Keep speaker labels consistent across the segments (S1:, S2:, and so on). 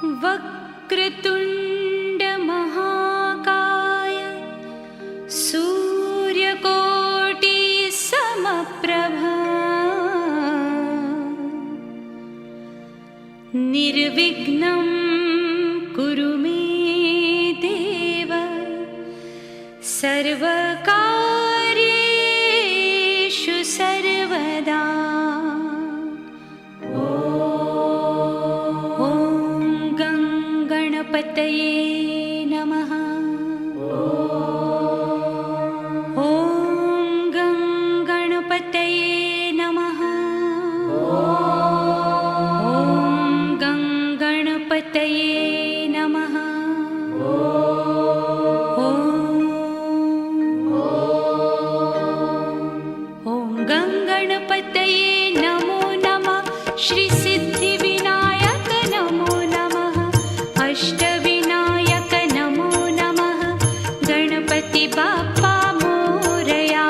S1: वक्रतुण्ड महाकाय सूर्यकोटि समप्रभा निर्विघ्नं कुरु मे देव सर्वकार्येषु सर्वदा। गणपतये नमः। ॐ गणपतये नमः। ॐ गणपतये नमः। ॐ गणपतये नमो नमः। श्री सिद्धिविनायक नमो नमः। अष्टविनायक नमो नमः। गणपति बाप्पा मोरया।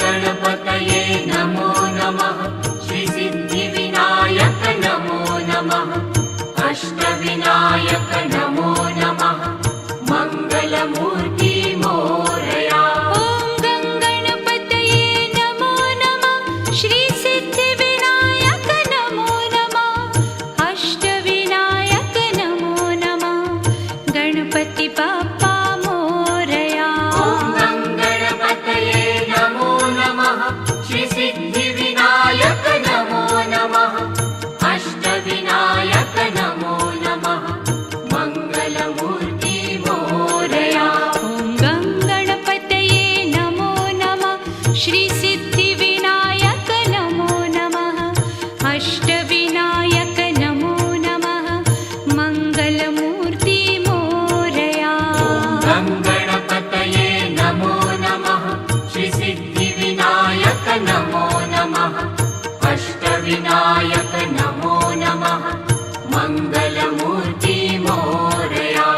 S2: गणपतये नमो नमः। श्री सिद्धिविनायक नमो नमः। अष्टविनायक नमो नमः। मंगलमूर्ति मोरया।
S1: ॐ गणपतये नमो नमः। श्री सिद्धिविनायक नमो नमः। अष्टविनायक नमो नमः। गणपति बाप्पा मोरया।
S2: गणपतये नमो नमः। श्री सिद्धिविनायक नमो नमः। अष्टविनायक नमो नमः। मंगलमूर्ति मोरया।
S1: ॐ गणपतये नमो नमः। श्री सिद्धिविनायक नमो नमः। अष्टविनायक नमो नमः। मंगलमूर्ति मोरया।
S2: गणपतये नमो नमः। श्री सिद्धिविनायक नमो नमः। अष्टविनायक नमो नमः। मंगलमूर्ति मोरया।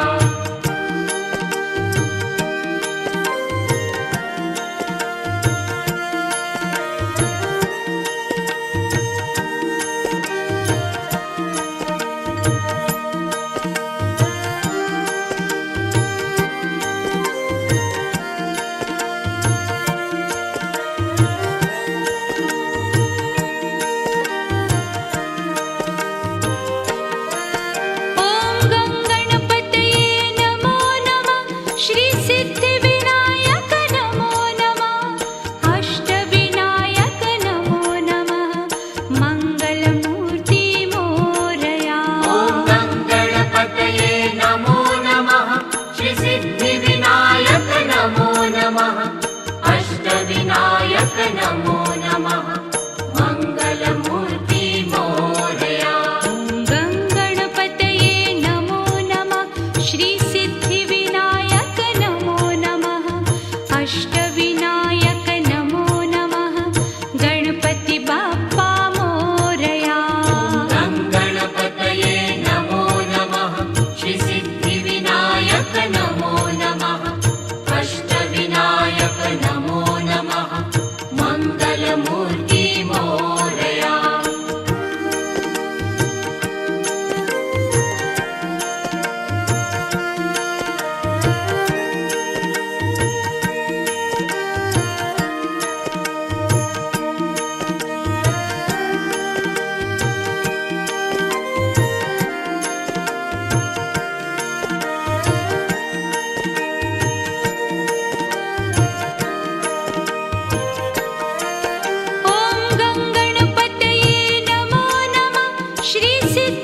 S1: ॐ गणपतये नमो नमः। श्री सिद्धिविनायक नमो नमः। अष्टविनायक नमो नमः। मंगलमूर्ति मोरया।
S2: गणपतये नमो नमः। श्री सिद्धिविनायक नमो नमः। अष्टविनायक नमो नमः। मंगलमूर्ति मोरया।
S1: गणपतये नमो नमः। श्री सिद्धिविनायक नमो नमः। अष्टविनायक नमो नमः। गणपति बाप्पा मोरया।
S2: गणपतये नमो नमः। श्री सिद्धिविनायक नमो नमः। अष्टविनायक नमो नमः। मंगलमूर्ति मोरया।
S1: ॐ गणपतये नमो नमः। श्री सिद्धिविनायक